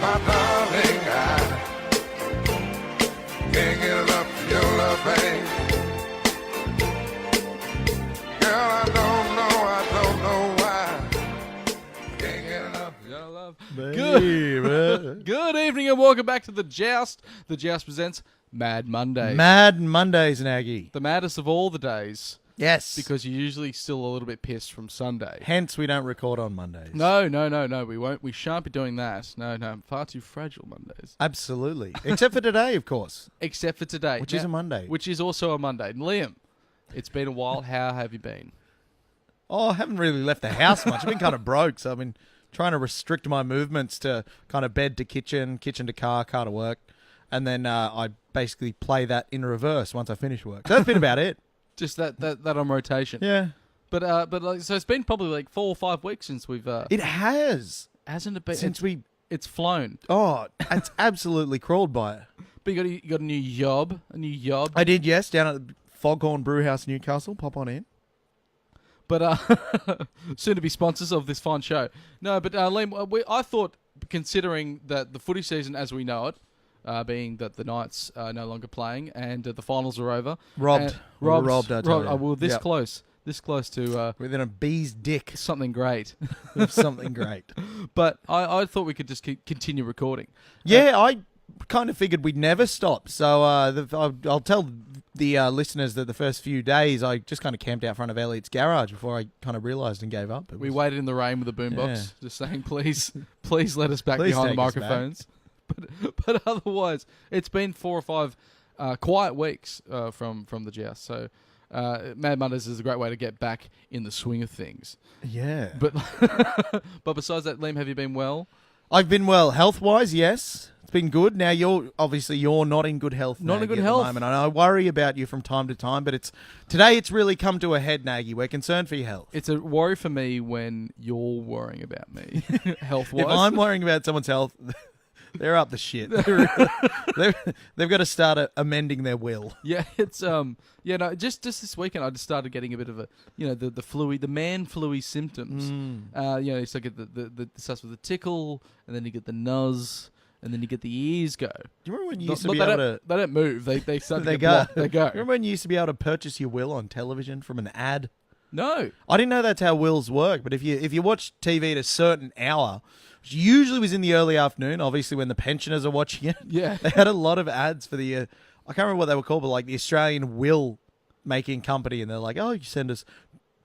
my darling, I can't get enough your love, babe. Girl, I don't know why. Can't get enough your love. Good evening and welcome back to The Joust. The Joust presents Mad Mondays. Mad Mondays, Nagy. The maddest of all the days. Yes. Because you're usually still a little bit pissed from Sunday. Hence, we don't record on Mondays. No, we won't. We shan't be doing that. No, far too fragile Mondays. Absolutely. Except for today, of course. Except for today. Which is a Monday. Which is also a Monday. Liam, it's been a while. How have you been? Oh, I haven't really left the house much. I've been kind of broke, so I've been trying to restrict my movements to kind of bed to kitchen, kitchen to car to work. And then I basically play that in reverse once I finish work. So that's been about it. Just that on rotation. Yeah. But like, so it's been probably like 4 or 5 weeks since we've. It has. Hasn't it been? Since it's flown. Oh, it's absolutely crawled by it. But you got a new job. I did, yes, down at the Foghorn Brewhouse, Newcastle. Pop on in. But soon to be sponsors of this fine show. No, but Liam, I thought, considering that the footy season as we know it, being that the Knights are no longer playing and the finals are over. Robbed, I tell you. Well, this close to within a bee's dick. something great. Of something great. But I thought we could just continue recording. Yeah, I kind of figured we'd never stop. So I'll tell the listeners that the first few days I just kind of camped out front of Elliot's garage before I kind of realised and gave up. We waited in the rain with a boombox, just saying, please let us back Please behind the take us microphones. But otherwise, it's been 4 or 5 quiet weeks from the Joust. So Mad Mondays is a great way to get back in the swing of things. Yeah. But besides that, Liam, have you been well? I've been well. Health-wise, yes. It's been good. Now, you're not in good health, Not in Nagy, good at health. the moment. And I worry about you from time to time, but today it's really come to a head, Nagy. We're concerned for your health. It's a worry for me when you're worrying about me, health-wise. If I'm worrying about someone's health, they're up the shit. They've got to start amending their will. Yeah, it's just this weekend I just started getting a bit of the man fluey symptoms. You start get the starts with the tickle, and then you get the nuzz, and then you get the ears go. Do you remember when you used to be they able don't, to? They don't move. They start They to go. blocked. They go. Remember when you used to be able to purchase your will on television from an ad? No. I didn't know that's how wills work. But if you watch TV at a certain hour, which usually was in the early afternoon, obviously when the pensioners are watching it, Yeah. they had a lot of ads for the. I can't remember what they were called, but like the Australian will making company, and they're like, "Oh, you send us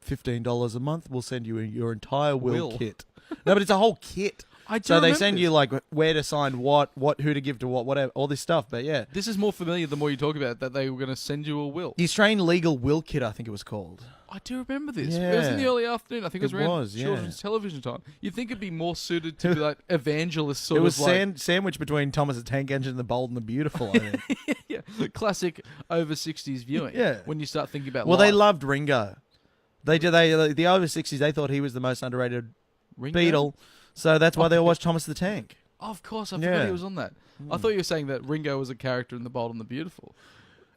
$15 a month, we'll send you your entire will kit." No, but it's a whole kit. I do So they remember send this. you like where to sign what, who to give to what, whatever, all this stuff. But yeah, This is more familiar the more you talk about it, that they were going to send you a will. the Australian legal will kit, I think it was called. I do remember this. It was in the Yeah. early afternoon. I think it was It around was, yeah. children's television time. You'd think it'd be more suited to be like evangelist sort It was of like sandwiched between Thomas the Tank Engine and the Bold and the Beautiful, I think. yeah, classic over 60s viewing. Yeah. When you start thinking about Well, they life. loved Ringo. The over 60s, they thought he was the most underrated Ringo? Beatle. So that's why they all watched Thomas the Tank. Oh, of course, I forgot Yeah. he was on that. I thought you were saying that Ringo was a character in The Bold and the Beautiful.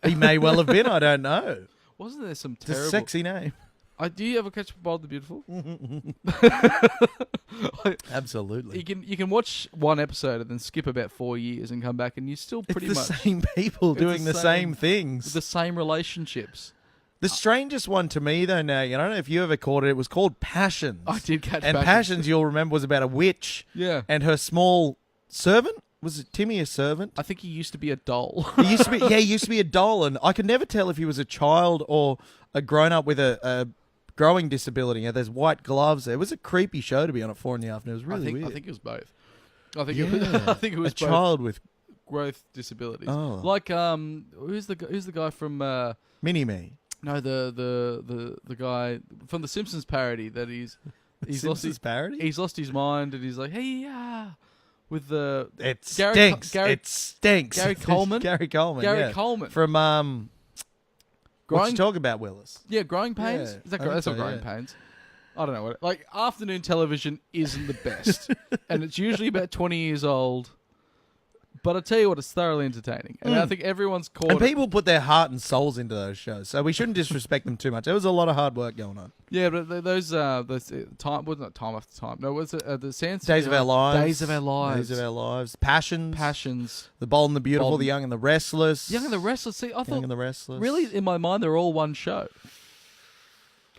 He may well have been, I don't know. Wasn't there some It's terrible... a sexy name. do you ever catch Bold and the Beautiful? Absolutely. You can watch one episode and then skip about 4 years and come back and you're still pretty It's the much same people It's doing the the same- same things. with the same relationships. The strangest one to me, though, now, I don't know if you ever caught it, it was called Passions. I did catch And Passions, you'll remember, was about a witch Yeah. and her small servant. Was it Timmy a servant? I think he used to be a doll. He used to be a doll, and I could never tell if he was a child or a grown-up with a growing disability. You know, there's white gloves. It was a creepy show to be on at 4 in the afternoon. It was really weird. I think it was both. I think it was a both child with growth disabilities. Oh. Like who's the guy from Mini-Me. no the guy from the Simpsons parody that he's lost Simpsons his parody? he's lost his mind and he's like, hey, with the It Gary- stinks. Gary- It stinks. Gary Coleman? Gary Coleman. Gary yeah. Coleman From what growing you talking about, Willis? growing pains. Yeah, Is that I think that's not so, growing yeah. pains. I don't know what like afternoon television isn't the best, and it's usually about 20 years old. But I tell you what, it's thoroughly entertaining, and I think everyone's caught. And people put their heart and souls into those shows, so we shouldn't disrespect them too much. There was a lot of hard work going on. Yeah, but those time wasn't it time after time? No, was it the Sands Days of Our Lives. Days of Our Lives. Days of Our Lives. Passions. Passions. The Bold and the Beautiful. Bold- The Young and the Restless. Young and the Restless. See, I Young thought and the Restless. really in my mind they're all one show,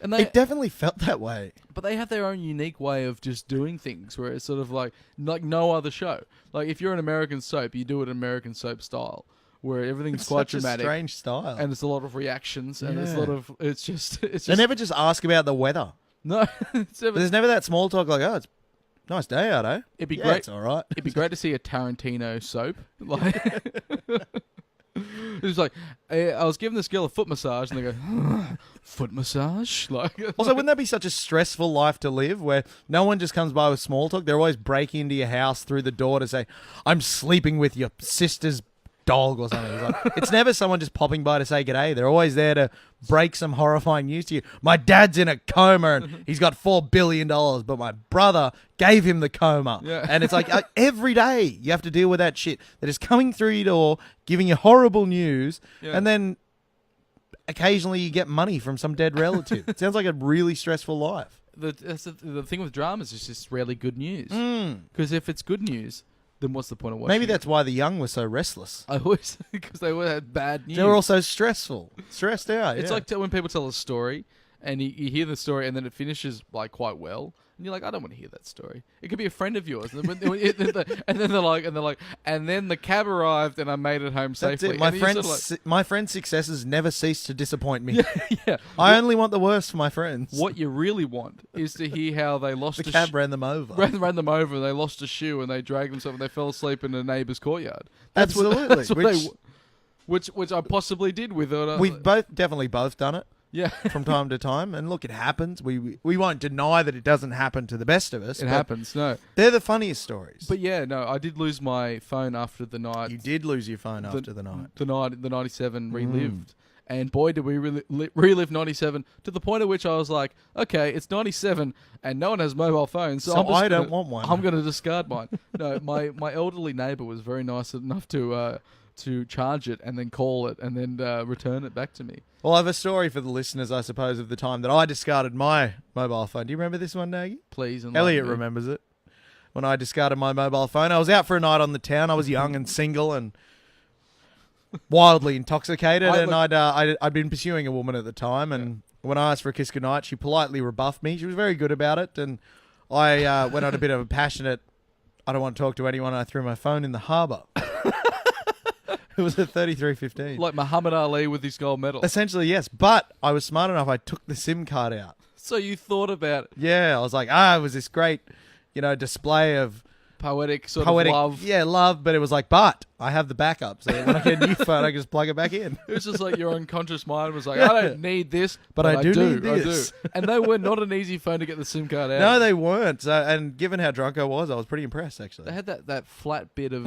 and they It definitely felt that way. but they have their own unique way of just doing things, where it's sort of like no other show. Like if you're an American soap, you do it American soap style, where everything's It's quite such dramatic. a strange style. And there's a lot of reactions, and there's a Yeah. lot of it's just They never just ask about the weather. no. It's never, There's never that small talk like, oh, it's a nice day out, eh? it'd be Yeah, great. it's all right. It'd be great to see a Tarantino soap. Like it was like I was giving this girl a foot massage, and they go foot massage. Like Also, wouldn't that be such a stressful life to live where no one just comes by with small talk? They're always breaking into your house through the door to say, I'm sleeping with your sister's dog or something. It's never someone just popping by to say g'day. They're always there to break some horrifying news to you. My dad's in a coma and he's got $4 billion, but my brother gave him the coma. Yeah. And it's like every day you have to deal with that shit that is coming through your door, giving you horrible news, Yeah. and then occasionally you get money from some dead relative. It sounds like a really stressful life. the thing with dramas is just rarely good news. Mm. Because if it's good news, then what's the point of watching? Maybe it? that's why the young were so restless. I always because they all had bad news. They were also stressful, stressed out. It's yeah. like when people tell a story, and you hear the story, and then it finishes like quite well, and you're like, I don't want to hear that story. It could be a friend of yours, and then they're like, and then the cab arrived, and I made it home That's safely. it. My And you're sort friends, of my friends' successes never cease to disappoint me. like, yeah. I only want the worst for my friends. What you really want is to hear how they lost The a cab ran them over. ran them over, and they lost a shoe, and they dragged themselves, and they fell asleep in a neighbour's courtyard. That's Absolutely. What, that's what which I possibly did with it. We've definitely both done it yeah. from time to time, and look, it happens. We won't deny that it doesn't happen to the best of us. It but happens. No. They're the funniest stories. But yeah, no, I did lose my phone after the night. You did lose your phone after the night. The 97 relived. And boy, did we relive 97 to the point at which I was like, okay, it's 97 and no one has mobile phones. So, So I don't want one. I'm going to discard mine. No, my elderly neighbour was very nice enough to charge it and then call it and then return it back to me. Well, I have a story for the listeners, I suppose, of the time that I discarded my mobile phone. Do you remember this one, Nagy? Please. enlighten Elliot me. remembers it. When I discarded my mobile phone, I was out for a night on the town. I was young and single and wildly intoxicated, and I'd been pursuing a woman at the time. And when I asked for a kiss goodnight, she politely rebuffed me. She was very good about it, and I went on a bit of a passionate, I don't want to talk to anyone. I threw my phone in the harbour. It was a 3315. Like Muhammad Ali with his gold medal. Essentially, yes. But I was smart enough. I took the SIM card out. So you thought about it. Yeah, I was like, it was this great, display of Poetic sort poetic, of love. yeah, love. But it was like, but I have the backup, so when I get a new phone, I can just plug it back in. It was just like your unconscious mind was like, I don't need this, But I do need I this. do. And they were not an easy phone to get the SIM card out. No, they weren't. So, and given how drunk I was pretty impressed, actually. They had that flat bit of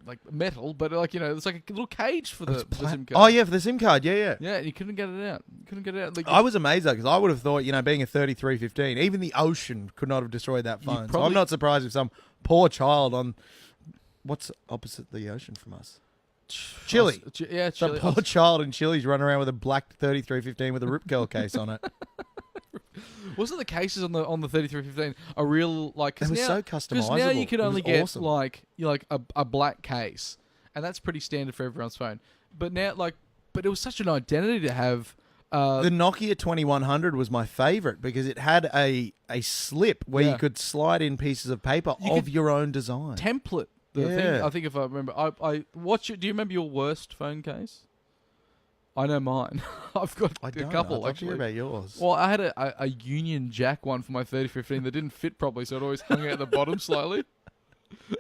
like metal, but it's like a little cage for the SIM card. Oh, yeah, for the SIM card. Yeah. Yeah, and you couldn't get it out. Like, I was amazed, though, because I would have thought, being a 3315, even the ocean could not have destroyed that phone. So probably- I'm not surprised if some poor child on... What's opposite the ocean from us? Chile. Yeah, Some Chile. poor child in Chile's running around with a black 3315 with a Rip Curl case on it. Wasn't the cases on the 3315 a real like? It was now, so Because now customizable. you could It was only get awesome. like a black case, and that's pretty standard for everyone's phone. But now but it was such an identity to have. The Nokia 2100 was my favorite because it had a slip where Yeah. you could slide in pieces of paper You of could your own design. template the thing. Yeah. I think if I remember, do you remember your worst phone case? I know mine. I've got I a don't. couple I'd love to actually. hear about yours. Well, I had a Union Jack one for my 3015 that didn't fit properly, so it always hung out at the bottom slightly.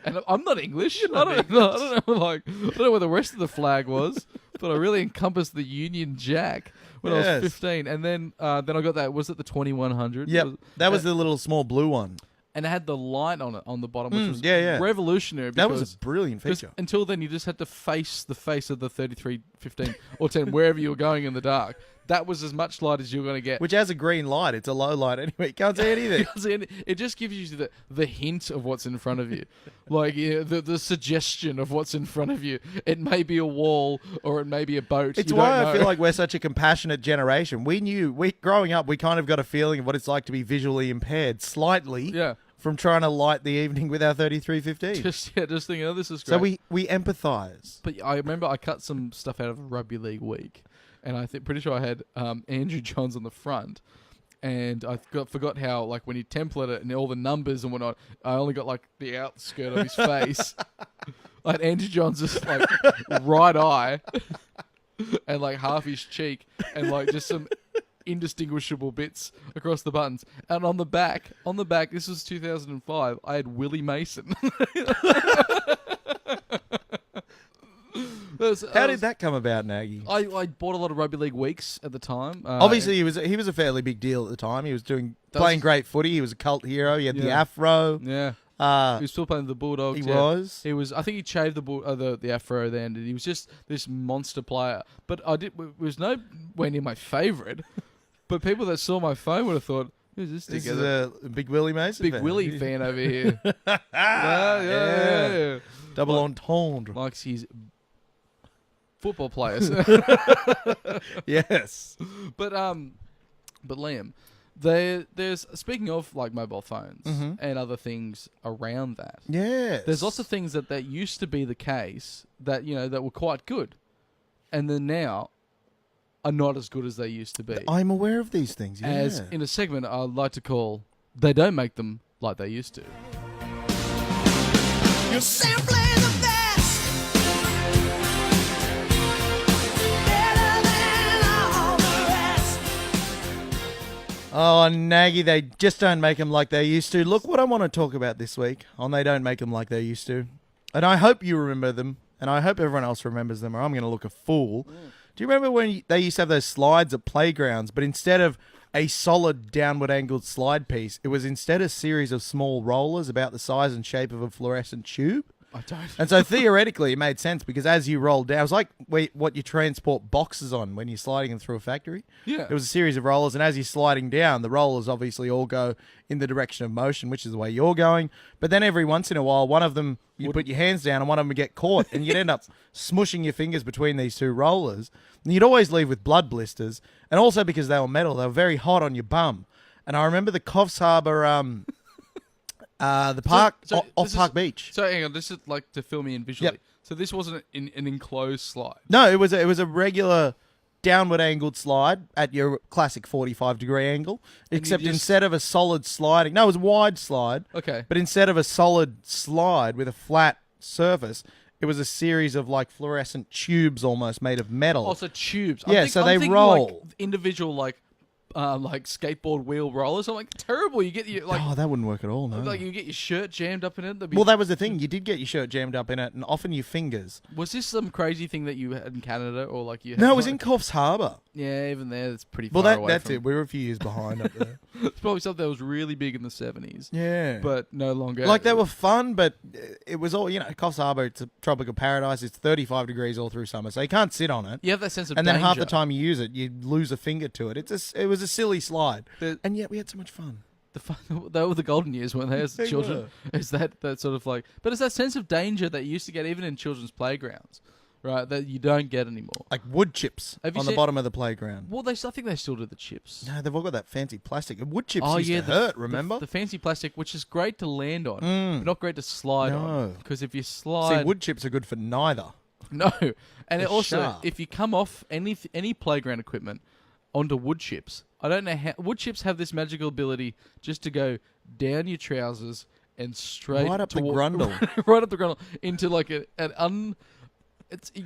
And I'm not English. I don't know. I don't know where the rest of the flag was, but I really encompassed the Union Jack when I Yes. was 15. And then I got that. Was it the 2100? Yep, that was the little small blue one. And it had the light on it on the bottom, which was yeah. revolutionary. That Because was a brilliant feature. until then, you just had to face the face of the 3315 or 10 wherever you were going in the dark. that was as much light as you're going to get. Which has a green light. It's a low light anyway. You can't see anything. It just gives you the hint of what's in front of you. Like the suggestion of what's in front of you. It may be a wall or it may be a boat. It's You why don't I know. feel like we're such a compassionate generation. Growing up, we kind of got a feeling of what it's like to be visually impaired slightly Yeah. from trying to light the evening with our 3315. Just thinking, oh, this is great. So we empathise. But I remember I cut some stuff out of a rugby league week, and pretty sure I had Andrew Johns on the front, and I forgot how like when you template it and all the numbers and whatnot, I only got like the outskirt of his face. Like Andrew Johns just like right eye, and like half his cheek, and like just some indistinguishable bits across the buttons. And on the back, this was 2005. I had Willie Mason. How did that come about, Nagy? I bought a lot of rugby league weeks at the time. Obviously, he was a fairly big deal at the time. He was playing great footy. He was a cult hero. He had the Yeah. afro. Yeah. He was still playing the Bulldogs. He yeah. was. He was. I think he shaved the afro then, and he was just this monster player. But it was nowhere near my favourite. But people that saw my phone would have thought, "Who's this This together?" is a big Willie Mason Big fan. Willie fan over here. Yeah. Double Like- entendre. Likes his football players. Yes. But Liam, there's speaking of like mobile phones Mhm. and other things around that. Yes. There's lots of things that used to be the case that that were quite good, and then now are not as good as they used to be. I'm aware of these things. Yeah. As in a segment I'd like to call, they don't make them like they used to. You're simply the best. Better than all the rest. Oh, Nagy, they just don't make them like they used to. Look what I want to talk about this week on They Don't Make Them Like They Used to. And I hope you remember them, and I hope everyone else remembers them, or I'm going to look a fool. Do you remember when they used to have those slides at playgrounds, but instead of a solid downward angled slide piece, it was instead a series of small rollers about the size and shape of a fluorescent tube? I don't. And so theoretically, it made sense because as you rolled down, it was like what you transport boxes on when you're sliding them through a factory. Yeah. It was a series of rollers, and as you're sliding down, the rollers obviously all go in the direction of motion, which is the way you're going. But then every once in a while, one of them, you'd put your hands down and one of them would get caught, and you'd end up smushing your fingers between these two rollers. And you'd always leave with blood blisters. And also because they were metal, they were very hot on your bum. And I remember the Coffs Harbour, the park, so off this is- Park Beach. So hang on, this is like to fill me in visually. Yep. So this wasn't an enclosed slide. No, it was a regular downward angled slide at your classic 45-degree angle, except just- instead of a solid sliding, no, it was a wide slide. Okay. But instead of a solid slide with a flat surface, it was a series of like fluorescent tubes almost made of metal. Also tubes. Yeah, so I'm they thinking, roll. like, individual like skateboard wheel rollers. I'm like, terrible. You get your Oh, that wouldn't work at all, no. like you get your shirt jammed up in it. That'd be- Well, that was the thing. You did get your shirt jammed up in it, and often your fingers. was this some crazy thing that you had in Canada, or like you? Had No, it was like- in Coffs Harbour. Yeah, even there, it's pretty Well, far away. that's from, it. We were a few years behind up there. It's probably something that was really big in the 70s, Yeah. but no longer. Like, they were fun, but it was all, Coffs Harbour, it's a tropical paradise. It's 35 degrees all through summer, so you can't sit on it. You have that sense of And then half the danger. time you use it, you lose a finger to it. It was a silly slide. The- And yet we had so much fun. The fun, they were the golden years, weren't they, as They children? Is that sort of like... But it's that sense of danger that you used to get even in children's playgrounds, right, that you don't get anymore. Like wood chips Have you on the seen- bottom of the playground. Well, I think they still do the chips. No, they've all got that fancy plastic. Wood chips Oh, used yeah, to hurt, remember? The fancy plastic, which is great to land on, Mm. but not great to slide on. No. Because if you See, slide... wood chips are good for neither. No. And They're it also, sharp. if you come off any playground equipment onto wood chips, I don't know how... Wood chips have this magical ability just to go down your trousers and straight... Right up the toward- grundle. right up the grundle into like you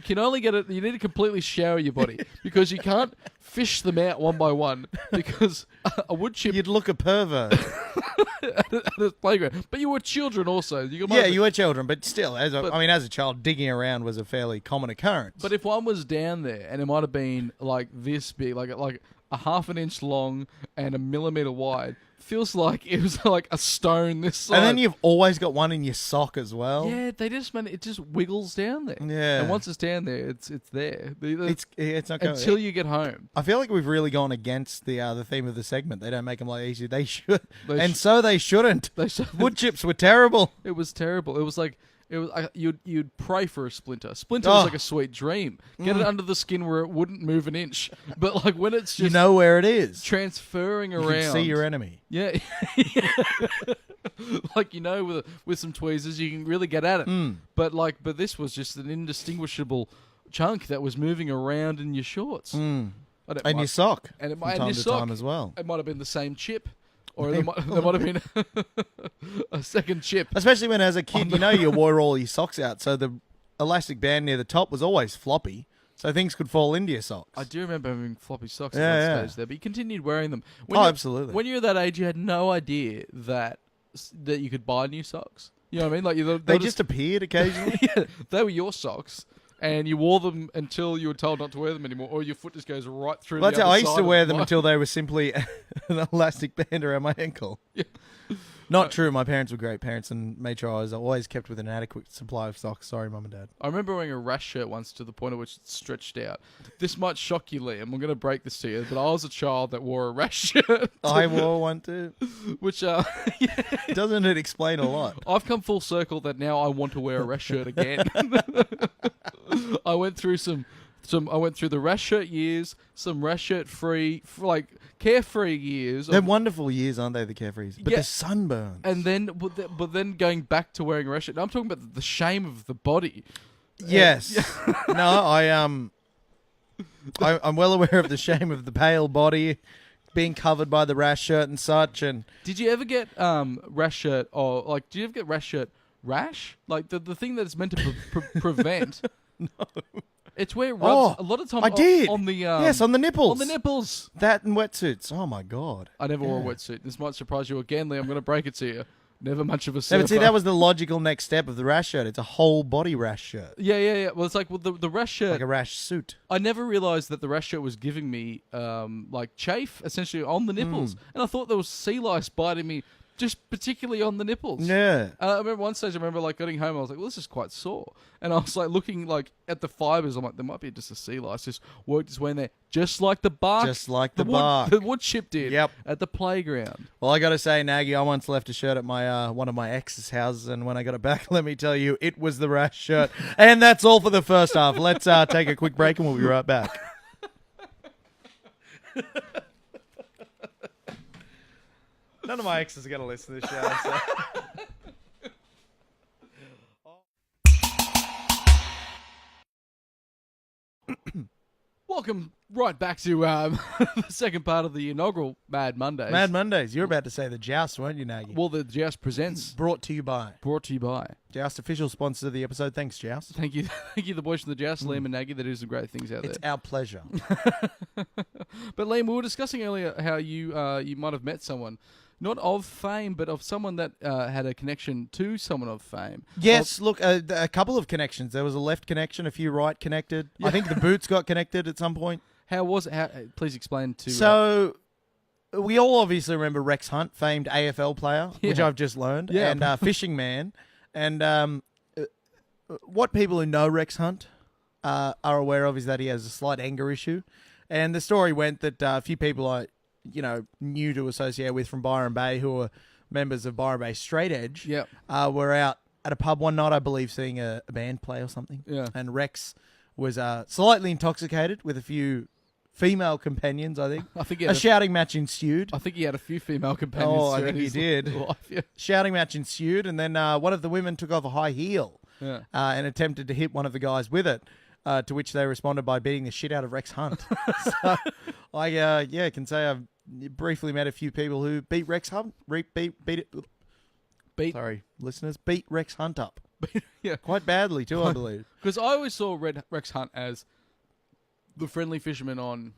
can only get it. You need to completely shower your body because you can't fish them out one by one because a wood chip You'd look a pervert. at a playground. But you were children also. Yeah, you were children, but still, as a child, digging around was a fairly common occurrence. But if one was down there and it might have been like this big, like a half an inch long and a millimeter wide. Feels like it was like a stone this size. And then you've always got one in your sock as well. Yeah, they just man, it just wiggles down there. Yeah. And once it's down there, it's there. It's not going Until you get home. I feel like we've really gone against the theme of the segment. They don't make them like easy. They should, They and sh- so they shouldn't. They should- Wood chips were terrible. It was terrible. It was like you'd pray for a splinter. Splinter Oh. was like a sweet dream. Get it under the skin where it wouldn't move an inch. But like when it's just You know where it is. transferring You around, can see your enemy. yeah, like with some tweezers you can really get at it. Hmm. But this was just an indistinguishable chunk that was moving around in your shorts. And it And might- your sock. and it from might and time your to sock. time as well. It might have been the same chip, or there might have been a second chip. Especially when, as a kid, you wore all your socks out, so the elastic band near the top was always floppy, so things could fall into your socks. I do remember having floppy socks at Yeah, one yeah. stage there, but you continued wearing them. Oh, absolutely. When you were that age, you had no idea that you could buy new socks. You know what I mean? Like They just appeared occasionally. yeah, they were your socks, and you wore them until you were told not to wear them anymore, or your foot just goes right through. That's the how other I used side to of wear the them line. until they were simply an elastic band around my ankle. Yeah. Not true. My parents were great parents and made sure I was always kept with an adequate supply of socks. Sorry, Mum and Dad. I remember wearing a rash shirt once to the point at which it stretched out. This might shock you, Liam. I'm going to break this to you, but I was a child that wore a rash shirt. I wore one too. Which, Doesn't it explain a lot? I've come full circle that now I want to wear a rash shirt again. I went through I went through the rash shirt years, some rash shirt free, carefree years. They're wonderful years, aren't they, the carefrees? But Yeah. the sunburns. And then, but then going back to wearing a rash shirt. I'm talking about the shame of the body. Yes. No, I'm well aware of the shame of the pale body being covered by the rash shirt and such. And Did you ever get rash shirt or did you ever get rash shirt rash? Like the thing that it's meant to prevent. No. It's where it rubs a lot of time. I did. On the yes, on the nipples. On the nipples. That and wetsuits. Oh my god. I never wore a Yeah. wetsuit. This might surprise you again, Lee. I'm going to break it to you. Never much of a No, surfer. but see, that was the logical next step of the rash shirt. It's a whole body rash shirt, Yeah. Well, it's like the rash shirt. like a rash suit. I never realized that the rash shirt was giving me chafe essentially on the nipples, and I thought there was sea lice biting me just particularly on the nipples. Yeah. I remember one stage. I remember getting home. I was like, "Well, this is quite sore," and I was looking at the fibers. I'm like, "There might be just a sea lice just worked its way in there, just like the bark, Just like the wood, bark. the wood chip did Yep. at the playground." Well, I got to say, Nagy, I once left a shirt at my one of my ex's houses, and when I got it back, let me tell you, it was the rash shirt. And that's all for the first half. Let's take a quick break, and we'll be right back. None of my exes are going to listen to this show. So. Welcome right back to the second part of the inaugural Mad Mondays. Mad Mondays. You were about to say the Joust, weren't you, Nagy? Well, the Joust presents, Brought to you by brought to you by. Joust, official sponsor of the episode. Thanks, Joust. Thank you, the boys from the Joust, Liam and Nagy. They do some great things out It's there. our pleasure. But Liam, we were discussing earlier how you might have met someone, not of fame, but of someone that had a connection to someone of fame. Yes, look, a couple of connections. There was a left connection, a few right connected. I think the boots got connected at some point. How was it? Please explain to. So, we all obviously remember Rex Hunt, famed AFL player, which Yeah. I've just learned, Yeah. and Fishing Man. And what people who know Rex Hunt are aware of is that he has a slight anger issue. And the story went that a few people I knew to associate with from Byron Bay, who were members of Byron Bay Straight Edge, Yep. were out at a pub one night, I believe, seeing a band play or something. Yeah. And Rex was slightly intoxicated with a few female companions, I think. I think he A had a, shouting match ensued. I think he had a few female companions. Oh, I throughout think he his did. life, yeah. Shouting match ensued, and then one of the women took off a high heel Yeah. and attempted to hit one of the guys with it, to which they responded by beating the shit out of Rex Hunt. So I can say I've briefly met a few people who beat Rex Hunt, Beat. sorry, listeners, beat Rex Hunt up. Yeah. Quite badly too, I believe. Because I always saw Rex Hunt as the friendly fisherman on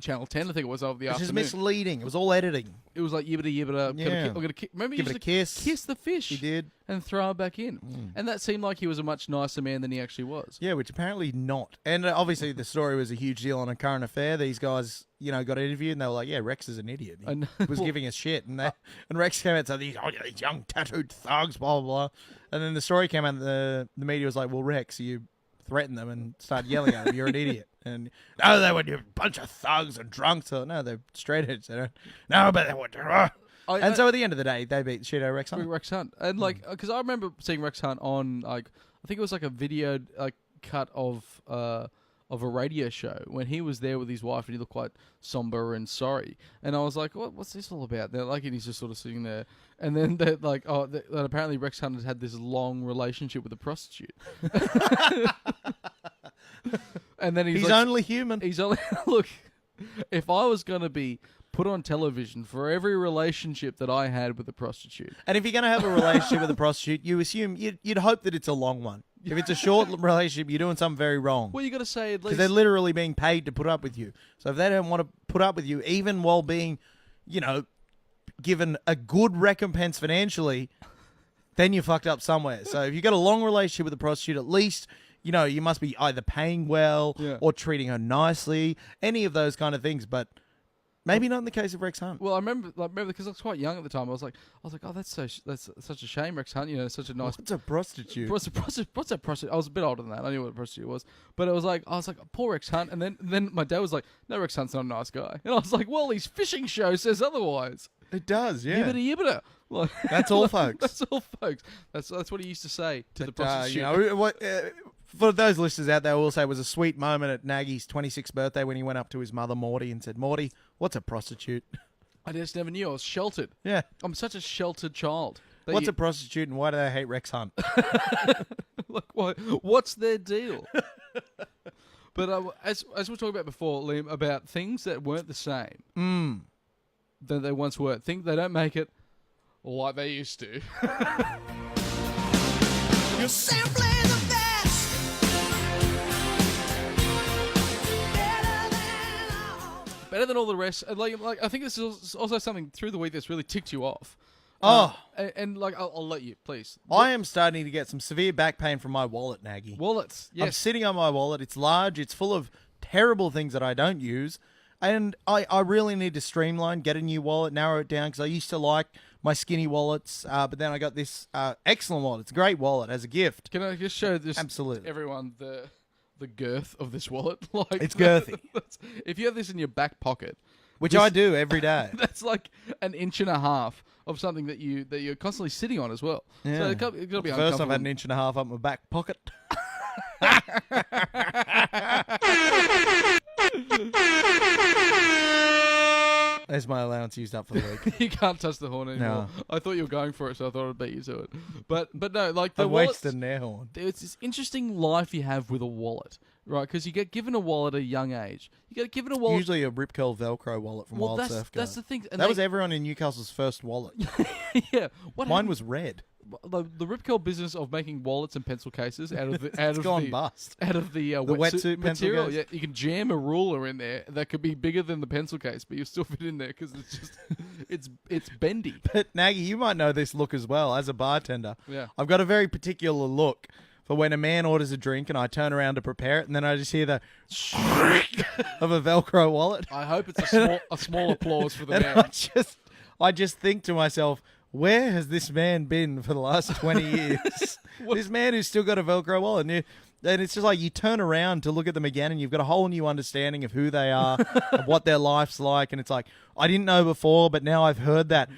Channel 10, I think it was, over the Which is afternoon. misleading. It was all editing. It was like yibbida yibbida. Yeah. Remember, he Give it used a to kiss. kiss the fish. He did. And throw it back in. And that seemed like he was a much nicer man than he actually was. Yeah, which apparently not. And obviously the story was a huge deal on A Current Affair. These guys, got interviewed and they were like, yeah, Rex is an idiot. I know. He was giving us shit. And Rex came out and said, these young tattooed thugs, blah, blah, blah. And then the story came out and the media was like, well, Rex, you threatened them and started yelling at them. You're an idiot. And, no, they were a bunch of thugs and drunks. So, no, they're straight edge. No, but they were... So at the end of the day, they beat the shit out of Rex Hunt. Rex Hunt. And because I remember seeing Rex Hunt on, I think it was like a video cut of a radio show when he was there with his wife and he looked quite somber and sorry. And I was like, what's this all about? They're like, and he's just sort of sitting there. And then they're like, that apparently Rex Hunt has had this long relationship with a prostitute. And then He's only human. He's only look. If I was going to be put on television for every relationship that I had with a prostitute, And if you're going to have a relationship with a prostitute, you assume you'd hope that it's a long one. If it's a short relationship, you're doing something very wrong. well, you got to say at Because least they're literally being paid to put up with you. So if they don't want to put up with you, even while being, given a good recompense financially, then you fucked up somewhere. So if you got a long relationship with a prostitute, at least, you must be either paying well Yeah. or treating her nicely, any of those kind of things. But maybe not in the case of Rex Hunt. Well, I remember because I was quite young at the time. I was like, oh, that's such a shame, Rex Hunt. Such a nice. What's a prostitute? What's a prostitute? I was a bit older than that. I knew what a prostitute was, but I was like, poor Rex Hunt. And then my dad was like, no, Rex Hunt's not a nice guy. And I was like, well, his fishing show says otherwise. It does, yeah. Yibbida yibbida. Like, That's all, folks. That's all, folks. That's what he used to say to the prostitute. For those listeners out there, I will say it was a sweet moment at Nagy's 26th birthday when he went up to his mother, Morty, and said, Morty, what's a prostitute? I just never knew. I was sheltered. Yeah. I'm such a sheltered child. That What's you- a prostitute and why do they hate Rex Hunt? Like, what's their deal? But as we were talking about before, Liam, about things that weren't the same than they once were. Think they don't make it like they used to. You're simply the best. Better than all the rest. And like I think this is also something through the week that's really ticked you off. Oh. And I'll let you, please. I am starting to get some severe back pain from my wallet, Nagy. Wallets. I'm Yes. sitting on my wallet. It's large. It's full of terrible things that I don't use. And I really need to streamline, get a new wallet, narrow it down, because I used to like my skinny wallets. But then I got this excellent wallet. It's a great wallet as a gift. Can I just show this Absolutely. everyone the girth of this wallet? Like It's girthy. If you have this in your back pocket, Which this- I do every day. that's like an inch and a half of something that you're constantly sitting on as well. Yeah. So it's got to be First, I've uncomfortable. had an inch and a half up my back pocket. There's my allowance used up for the week. You can't touch the horn anymore. No. I thought you were going for it, so I thought I'd beat you to it. But no, like the I'm wallet. wasting an air horn. It's this interesting life you have with a wallet, right? Because you get given a wallet at a young age. You get given a wallet. Usually a Rip Curl Velcro wallet from Wild that's Surf that's Guy. the thing. And That was everyone in Newcastle's first wallet. yeah. What Mine happened- was red. the Rip Curl business of making wallets and pencil cases out of the It's gone bust. out of the wetsuit pencil material. case? Yeah, you can jam a ruler in there that could be bigger than the pencil case, but you still fit in there because it's just it's bendy. But Nagy, you might know this look as well as a bartender. Yeah. I've got a very particular look for when a man orders a drink and I turn around to prepare it and then I just hear the of a Velcro wallet. I hope it's a small applause for the And man. I just think to myself, where has this man been for the last 20 years? This man who's still got a Velcro wallet. And it's just like you turn around to look at them again and you've got a whole new understanding of who they are and what their life's like. And it's like, I didn't know before, but now I've heard that,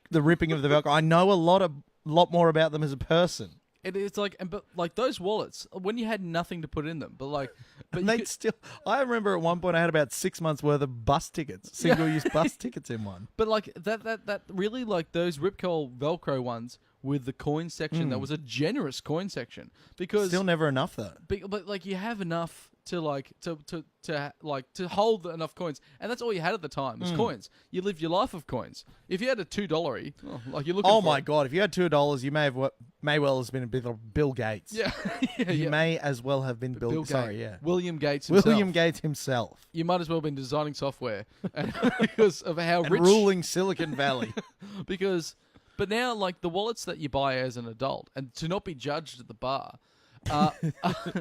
the ripping of the Velcro. I know a lot more about them as a person. It's like, but like those wallets when you had nothing to put in them, but And you they could- still. I remember at one point I had about 6 months worth of bus tickets, single-use bus tickets in one. But like that really like those Rip Curl Velcro ones with the coin section. That was a generous coin section because Still never enough though. but like you have enough to to hold enough coins, and that's all you had at the time was coins. You lived your life of coins. If you had a $2, like you're looking. Oh for my it. god! If you had $2, you may may well have been a bit of Bill Gates. Yeah, yeah, He yeah. may as well have been Bill. Bill Sorry, Gates. yeah. William Gates himself. William Gates himself. You might as well have been designing software and because of how And rich. ruling Silicon Valley. But now, like the wallets that you buy as an adult, and to not be judged at the bar,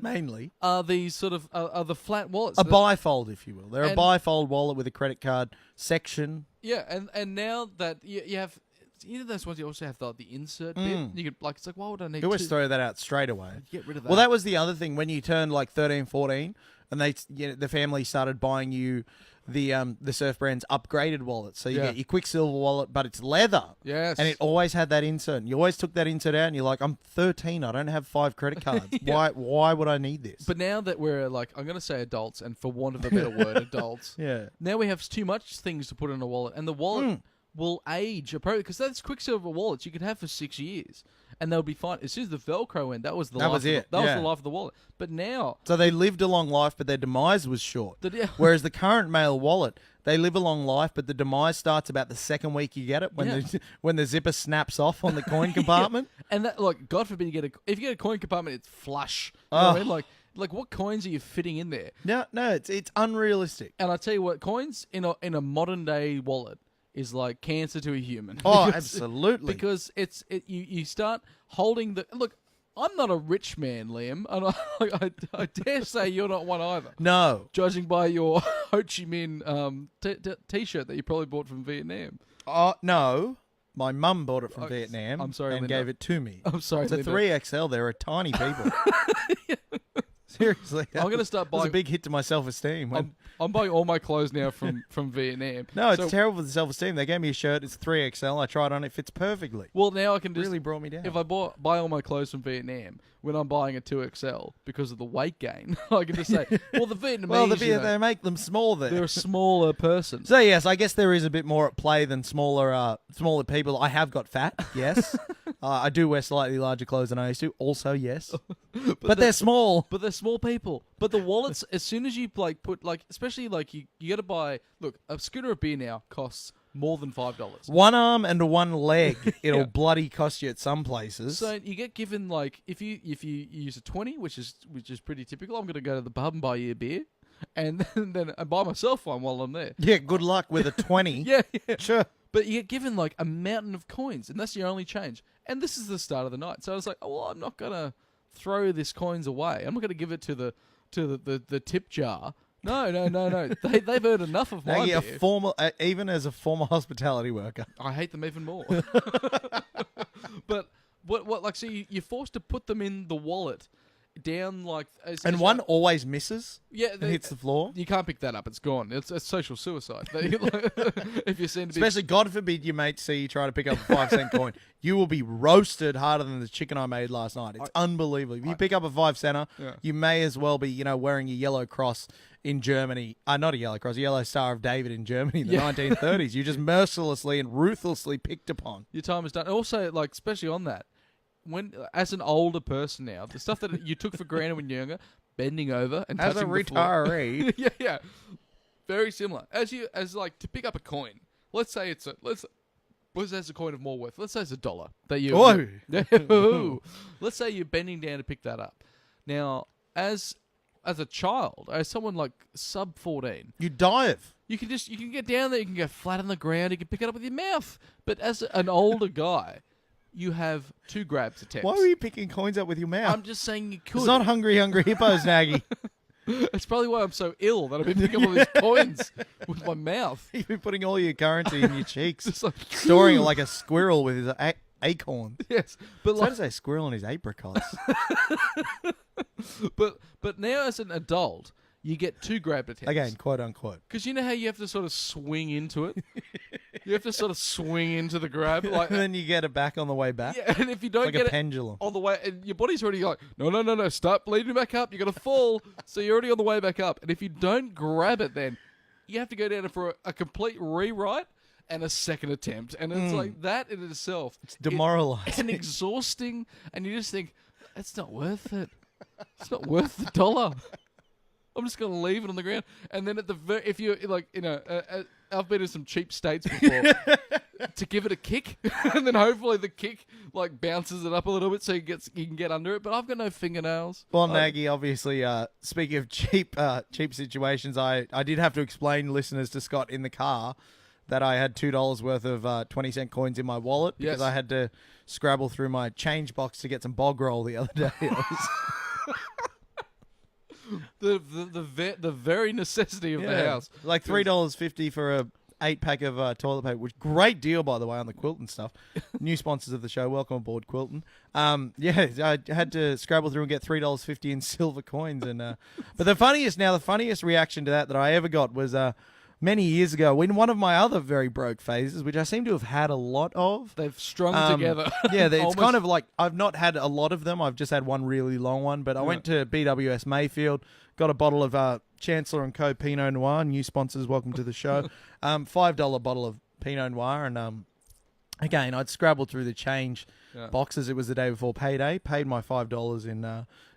Mainly. are these sort of are the flat wallets. A that- bifold, if you will. They're a And- bifold wallet with a credit card section. Yeah, and now that you have, those ones you also have the insert bit. You could like it's like why would I need You always two? throw that out straight away. Get rid of that. Well, that was the other thing. When you turned like 13, 14, and the family started buying you the Surf Brand's upgraded wallet. So you Yeah. get your Quicksilver wallet, but it's leather. Yes. And it always had that insert. And you always took that insert out and you're like, I'm 13. I don't have 5 credit cards. Why would I need this? But now that we're like, I'm going to say adults, and for want of a better word, adults. yeah. Now we have too much things to put in a wallet, and the wallet will age appropriately because that's Quicksilver wallets you could have for 6 years, and they'll be fine. As soon as the Velcro went, that was the That life. was it, That was yeah. the life of the wallet. But now, So they lived a long life, but their demise was short. Yeah. Whereas the current male wallet, they live a long life, but the demise starts about the second week you get it when Yeah. when the zipper snaps off on the coin compartment. and that like God forbid if you get a coin compartment, it's flush. You know what I mean? Like what coins are you fitting in there? No, it's unrealistic. And I tell you what, coins in a modern day wallet is like cancer to a human. Oh, Because- absolutely. Because you start holding the look. I'm not a rich man, Liam, and I dare say you're not one either. No. Judging by your Ho Chi Minh t-shirt that you probably bought from Vietnam. No. My mum bought it from Oh, Vietnam I'm sorry, and Linda. gave it to me. I'm sorry, It's a Linda. 3XL. They're a tiny people. Seriously. I'm gonna start It was a buying- big hit to my self-esteem. when- I'm buying all my clothes now from Vietnam. No, it's So- terrible for the self-esteem. They gave me a shirt. It's 3XL. I tried it on. It fits perfectly. Well, now I can just Really brought me down. if I buy all my clothes from Vietnam when I'm buying a 2XL because of the weight gain, I can just say, well, the Vietnamese, well, they they make them small there. they're a smaller person. So yes, I guess there is a bit more at play than smaller people. I have got fat, yes. I do wear slightly larger clothes than I used to. Also, yes, but they're small. But they're small people. But the wallets, as soon as you like put like, especially like you got to buy. Look, a schooner of beer now costs more than $5. One arm and one leg, it'll Yeah. bloody cost you at some places. So you get given like if you use a 20, which is pretty typical. I'm going to go to the pub and buy you a beer, and then I buy myself one while I'm there. yeah, good luck with a 20. Yeah, yeah. Sure. But you get given like a mountain of coins, and that's your only change. And this is the start of the night. So I was like, oh, well, I'm not gonna throw this coins away. I'm not gonna give it to the tip jar. No. They've earned enough of Now, my yeah, beer. even as a former hospitality worker. I hate them even more. But what like so you're forced to put them in the wallet down like And one always misses yeah and hits the floor. You can't pick that up. It's gone. It's social suicide. If you're seen to be Especially, God forbid, your mates see you try to pick up a 5-cent coin. You will be roasted harder than the chicken I made last night. It's unbelievable. If you pick up a 5-center, Yeah. you may as well be, wearing a yellow cross in Germany. Not a yellow cross, a yellow Star of David in Germany in the Yeah. 1930s. You just mercilessly and ruthlessly picked upon. your time is done. Also, like especially on that, when as an older person now, the stuff that you took for granted when you're younger, bending over and As a touching the floor. retiree, yeah, very similar. As like to pick up a coin. Let's say it's a coin of more worth. Let's say it's $1 that you. Whoa. Ooh. Let's say you're bending down to pick that up. Now, as a child, as someone like sub 14, you dive. you can get down there, you can go flat on the ground, you can pick it up with your mouth. But as an older guy, you have 2 grabs attempts. Why were you picking coins up with your mouth? I'm just saying you could. It's not hungry hippos, Nagy. It's probably why I'm so ill that I've been picking up all these coins with my mouth. You've been putting all your currency in your cheeks, Just like, storing it like a squirrel with his acorn. yes, but So like, does a squirrel and his apricots. but now as an adult, you get 2 grab attempts. Again, quote unquote. Because you know how you have to sort of swing into it? You have to sort of swing into the grab. Like, And then you get it back on the way back. yeah, and if you don't Like a get it pendulum. on the way, and your body's already like, no, start bleeding back up. You're going to fall. So you're already on the way back up. And if you don't grab it, then you have to go down for a complete rewrite and a second attempt. And it's like that in itself. It's demoralising. and exhausting. And you just think, it's not worth it. It's not worth the $1. I'm just going to leave it on the ground. And then if you're like, I've been in some cheap states before. to give it a kick, and then hopefully the kick like bounces it up a little bit so you can get under it. But I've got no fingernails. Well, Nagy, obviously, speaking of cheap situations, I did have to explain, listeners, to Scott in the car that I had $2 worth of 20-cent coins in my wallet because Yes. I had to scrabble through my change box to get some bog roll the other day. The very necessity of the house. Like $3.50 for a 8-pack of toilet paper, which great deal, by the way, on the Quilton stuff. New sponsors of the show. Welcome aboard, Quilton. I had to scrabble through and get $3.50 in silver coins. But the funniest reaction to that I ever got was many years ago in one of my other very broke phases, which I seem to have had a lot of. They've strung together. Yeah, it's Almost- kind of like I've not had a lot of them. I've just had one really long one. But I went to BWS Mayfield, got a bottle of Chancellor & Co. Pinot Noir. New sponsors, welcome to the show. $5 bottle of Pinot Noir. And again, I'd scrabbled through the change boxes. It was the day before payday. Paid my $5 in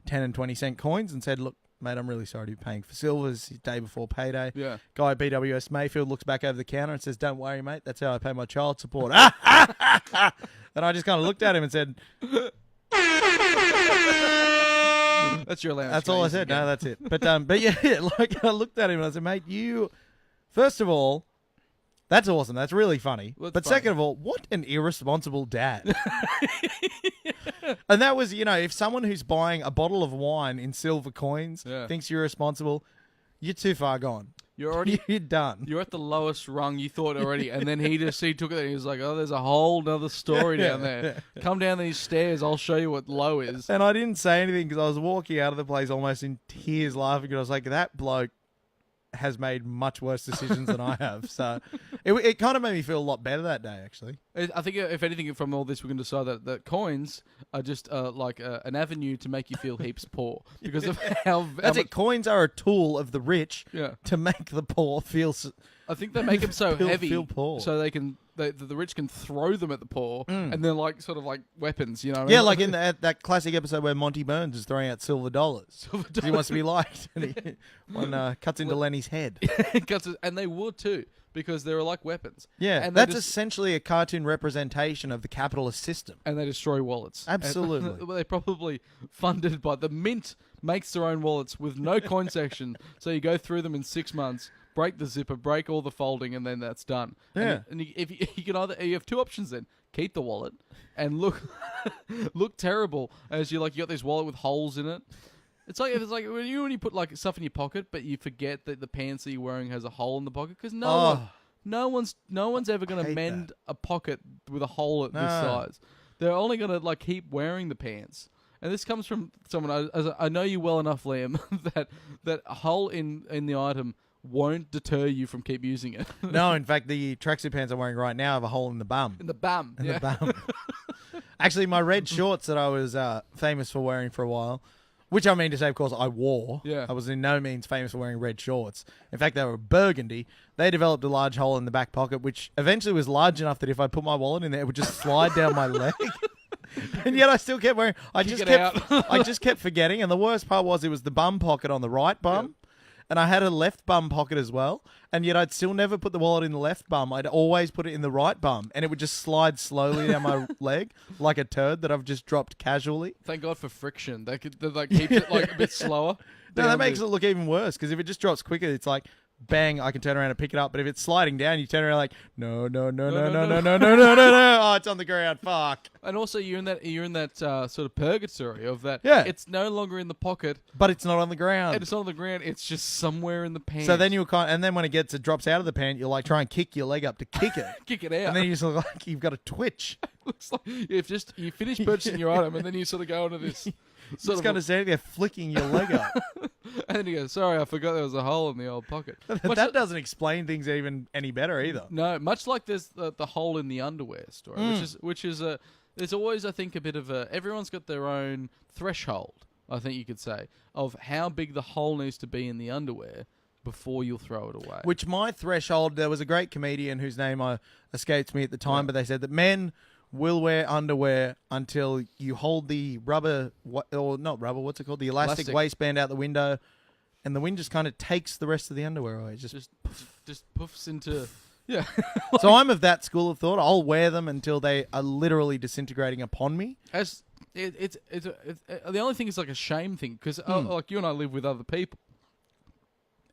10 and 20-cent coins and said, look, mate, I'm really sorry to be paying for silvers the day before payday. Yeah. Guy at BWS Mayfield looks back over the counter and says, don't worry, mate. That's how I pay my child support. And I just kind of looked at him and said, That's your allowance. that's all I mate. said. No, that's it. But yeah, like I looked at him and I said, mate, you, first of all, that's awesome. That's really funny. Well, it's but funny. second of all, what an irresponsible dad. And that was, if someone who's buying a bottle of wine in silver coins thinks you're irresponsible, you're too far gone. You're already You're done. You're at the lowest rung you thought already, and then he took it and he was like, "Oh, there's a whole nother story down there. Come down these stairs, I'll show you what low is." And I didn't say anything because I was walking out of the place almost in tears laughing because I was like, that bloke has made much worse decisions than I have. So it kind of made me feel a lot better that day, actually. I think if anything from all this, we can decide that coins are just like an avenue to make you feel heaps poor because of how That's much, it. Coins are a tool of the rich Yeah. to make the poor feel... I think they make them so heavy feel poor. so the rich can throw them at the poor, and they're like sort of like weapons, you know? What I Yeah, mean? like in that classic episode where Monty Burns is throwing out silver dollars. 'Cause he wants to be liked. And one cuts into Lenny's head. and they would too because they're like weapons. Yeah, and that's essentially a cartoon representation of the capitalist system. and they destroy wallets. Absolutely. And they're probably funded by the Mint. Makes their own wallets with no coin section, so you go through them in 6 months. Break the zipper, break all the folding, and then that's done. Yeah. And if you can you have two options then: keep the wallet and look terrible as you got this wallet with holes in it. It's like when you put like stuff in your pocket, but you forget that the pants that you're wearing has a hole in the pocket because no one's ever going to hate mend a pocket with a hole at this No. size. They're only going to keep wearing the pants. And this comes from someone I know you well enough, Liam, that a hole in the item won't deter you from keep using it. No, in fact, the tracksuit pants I'm wearing right now have a hole in the bum. In the bum. In yeah. the bum. Actually, my red shorts that I was famous for wearing for a while, which I mean to say, of course, I wore. Yeah. I was in no means famous for wearing red shorts. In fact, they were burgundy. They developed a large hole in the back pocket, which eventually was large enough that if I put my wallet in there, it would just slide down my leg. And yet I still kept wearing. I Kick just it kept. out. I just kept forgetting. And the worst part was it was the bum pocket on the right bum. And I had a left bum pocket as well. And yet I'd still never put the wallet in the left bum. I'd always put it in the right bum. And it would just slide slowly down my leg like a turd that I've just dropped casually. Thank God for friction. They keep it a bit slower. No, that makes it look even worse because if it just drops quicker, it's like, bang, I can turn around and pick it up. But if it's sliding down, you turn around like, no. Oh, it's on the ground. Fuck. And also, you're in that sort of purgatory of that. Yeah. It's no longer in the pocket, But it's not on the and ground. it's not on the ground. It's just somewhere in the pants. So then and then when it drops out of the pant, you'll try and kick your leg up to kick it. kick it out. And then you just look like you've got a twitch. Looks like you finish purchasing your item, and then you sort of go into this sort Just kind of standing there flicking your leg up. and then you go, "Sorry, I forgot there was a hole in the old pocket." That doesn't explain things even any better either. No, much like there's the hole in the underwear story, which is there's always, I think, a bit of everyone's got their own threshold, I think you could say, of how big the hole needs to be in the underwear before you'll throw it away. Which my threshold, there was a great comedian whose name escapes me at the time, but they said that men will wear underwear until you hold the rubber, or not rubber, what's it called? The elastic waistband out the window, and the wind just kind of takes the rest of the underwear away. Just just puffs into Yeah. So I'm of that school of thought. I'll wear them until they are literally disintegrating upon me. As it's the only thing is like a shame thing because like you and I live with other people,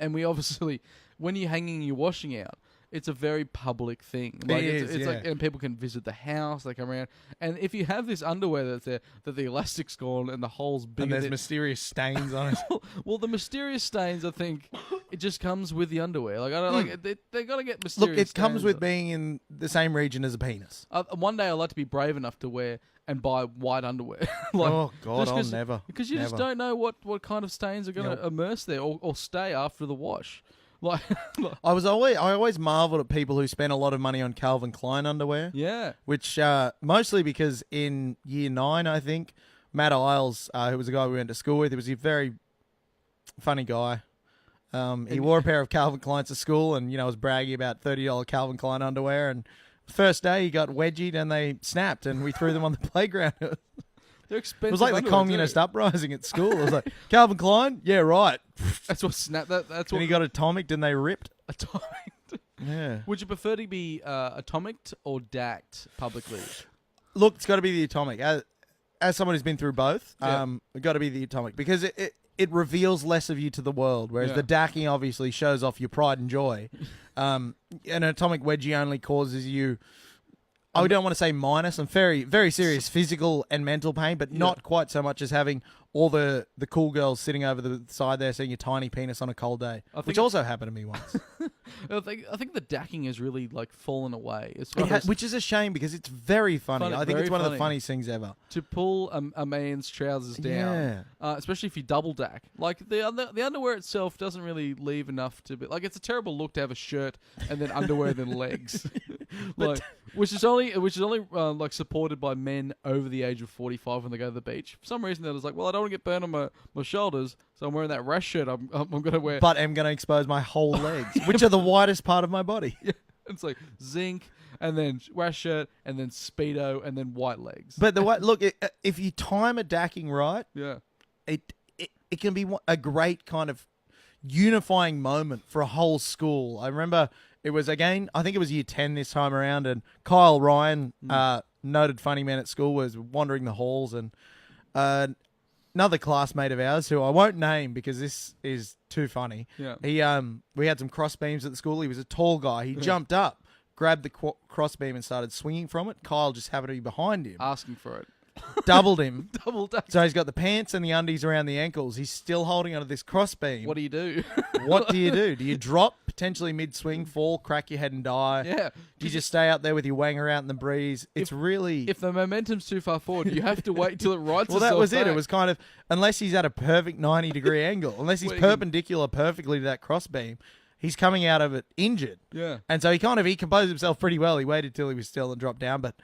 and we obviously when you're hanging your washing out, it's a very public thing. Like it's like, and people can visit the house, they come around, and if you have this underwear that's there, that the elastic's gone and the hole's big, And there's mysterious stains on it. well, the mysterious stains, I think, it just comes with the underwear. Like I don't like they got to get mysterious. Look, it comes stains with on. being in the same region as a penis. One day I'd like to be brave enough to wear and buy white underwear. Like, Oh, God, just I'll never. Because you just Never. don't know what kind of stains are going to Nope. immerse there or stay after the wash. Like, I always marveled at people who spent a lot of money on Calvin Klein underwear. yeah. Which mostly because in year 9, I think, Matt Isles, who was a guy we went to school with, he was a very funny guy. He wore a pair of Calvin Kleins to school and, was bragging about $30 Calvin Klein underwear. And first day he got wedgied and they snapped and we threw them on the playground. They're expensive. It was like the underwear, communist too. uprising at school. It was like, Calvin Klein? Yeah, right. That's what snap. That's And what he got atomic and they ripped. atomic. Yeah. Would you prefer to be atomic or dacked publicly? Look, it's got to be the atomic. As someone who's been through both, Yeah. it's got to be the atomic because it reveals less of you to the world, whereas Yeah. the dacking obviously shows off your pride and joy. An atomic wedgie only causes you, I don't want to say minus, some very, very serious physical and mental pain, but not quite so much as having all the cool girls sitting over the side there seeing your tiny penis on a cold day, I think which also happened to me once. I think the dacking has really like fallen away. As far as Which is a shame because it's very funny. Funny, I think very it's one of the funny. funniest things ever. to pull a man's trousers down, especially if you double dack. Like the underwear itself doesn't really leave enough to be like it's a terrible look to have a shirt and then underwear then legs, like which is only like supported by men over the age of 45 when they go to the beach. For some reason, they're just like, well, I don't want to get burned on my shoulders, so I'm wearing that rash shirt. I'm gonna wear. But I'm going to expose my whole legs, which are the widest part of my body. It's like zinc and then rash shirt and then speedo and then white legs. But look, if you time a dacking right, Yeah. it can be a great kind of unifying moment for a whole school. I remember it was I think it was year 10 this time around, and Kyle Ryan, noted funny man at school, was wandering the halls, and another classmate of ours who I won't name because this is too funny. Yeah. He we had some cross beams at the school. He was a tall guy. He jumped up, grabbed the cross beam and started swinging from it. Kyle just happened to be behind him, Asking for it. doubled him. Double dack. So he's got the pants and the undies around the ankles. He's still holding onto this cross beam. What do you do? What do you do? Do you drop potentially mid-swing, fall, crack your head and die? Yeah. Do you just stay out there with your wanger out in the breeze? It's really... If the momentum's too far forward, you have to wait till it rights well, that itself was it. back. It was kind of... Unless he's at a perfect 90-degree angle, unless he's Well, you can- perpendicular perfectly to that cross beam, he's coming out of it injured. Yeah. And so he composed himself pretty well. He waited till he was still and dropped down. But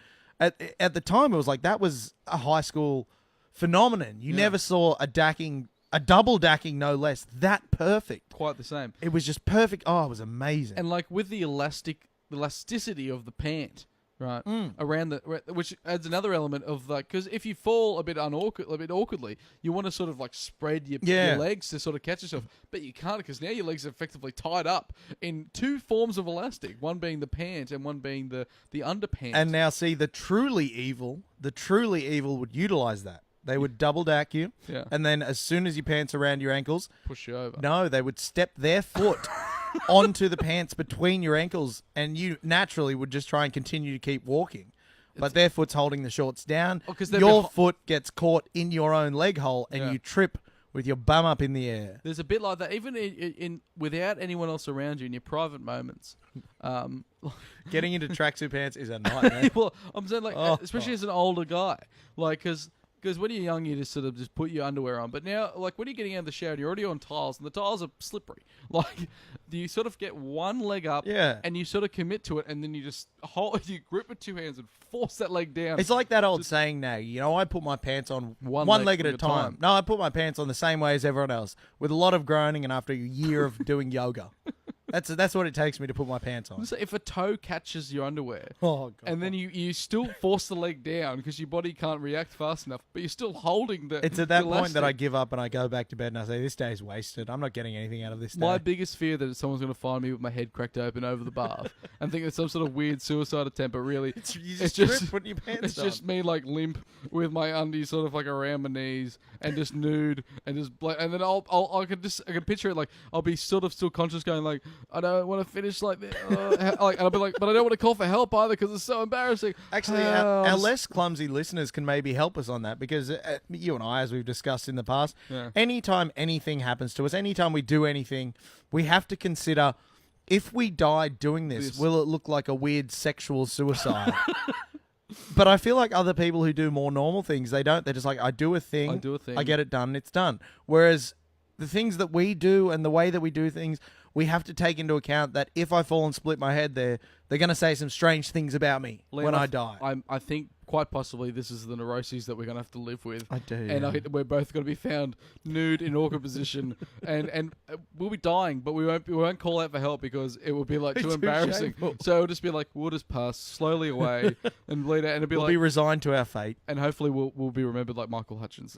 at the time, it was like that was a high school phenomenon. You never saw a double dacking, no less, that perfect. Quite the same. It was just perfect. Oh, it was amazing. And like with the elasticity of the pant, right, around which adds another element of like, because if you fall a bit awkwardly, you want to sort of like spread your legs to sort of catch yourself, but you can't because now your legs are effectively tied up in two forms of elastic, one being the pant and one being the underpants. And now see, the truly evil would utilize that. They would double dack you, Yeah. and then as soon as your pants around your ankles, push you over. no, they would step their foot onto the pants between your ankles, and you naturally would just try and continue to keep walking. But their foot's holding the shorts down. Oh, 'cause they're your behi- foot gets caught in your own leg hole, and Yeah. you trip with your bum up in the air. There's a bit like that, even in without anyone else around you in your private moments. Getting into tracksuit pants is a nightmare. Well, I'm saying like, Oh. especially as an older guy, like, because when you're young, you just sort of just put your underwear on. But now, like, when you're getting out of the shower, you're already on tiles, and the tiles are slippery. Like, do you sort of get one leg up, Yeah. and you sort of commit to it, and then you just you grip with two hands and force that leg down. It's like that old saying now, I put my pants on One one leg leg at a time. No, I put my pants on the same way as everyone else, with a lot of groaning and after a year of doing yoga. That's what it takes me to put my pants on. So if a toe catches your underwear, Oh god. and then you still force the leg down because your body can't react fast enough, but you're still holding the. It's at that the point that I elastic. give up and I go back to bed and I say, "This day's wasted. I'm not getting anything out of this day." My biggest fear that someone's going to find me with my head cracked open over the bath and think it's some sort of weird suicide attempt, but really, you it's just just- trip putting your pants it's on. just me like limp with my undies sort of like around my knees and just nude and just and then I can picture it like I'll be sort of still conscious going like I don't want to finish like this like and I'll be like but I don't want to call for help either because it's so embarrassing. Actually, our less clumsy listeners can maybe help us on that because you and I, as we've discussed in the past, Yeah. anytime anything happens to us, anytime we do anything, we have to consider if we die doing this, will it look like a weird sexual suicide? But I feel like other people who do more normal things, they don't. They're just like, I do a thing, I get it done, it's done. Whereas the things that we do and the way that we do things, we have to take into account that if I fall and split my head there, they're going to say some strange things about me Liam, when I die. I think quite possibly this is the neuroses that we're going to have to live with. I do, And yeah. we're both going to be found nude in awkward position, and we'll be dying, but we won't call out for help because it will be like too Too embarrassing. shameful. So it'll just be like we'll just pass slowly away and bleed out, and it'll be We'll like, be resigned to our fate. and hopefully we'll be remembered like Michael Hutchins.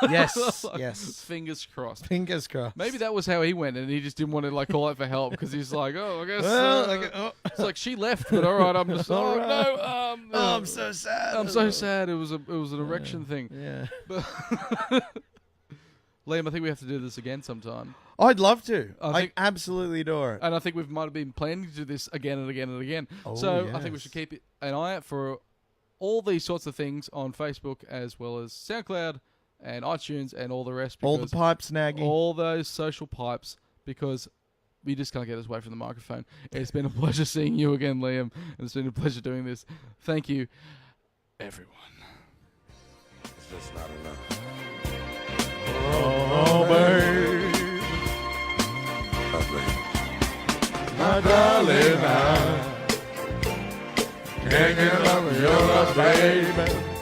Yes, yes. Fingers crossed. Fingers crossed. Maybe that was how he went, and he just didn't want to like call out for help because he's like, oh, I guess. It's like she left, but all right, I'm just. All Oh right. no, Oh, I'm so sad. I'm so sad. It was an erection thing. Yeah. Liam, I think we have to do this again sometime. I'd love to. I I think- absolutely adore it. And I think we might have been planning to do this again and again and again. Oh, So I think we yes. should keep an eye out for all these sorts of things on Facebook as well as SoundCloud and iTunes and all the rest. All the because pipe snagging. all those social pipes because we just can't get us away from the microphone. It's been a pleasure seeing you again, Liam, and it's been a pleasure doing this. Thank you, everyone. It's just not enough. Oh, babe. My darling, I can't get enough of your love, baby.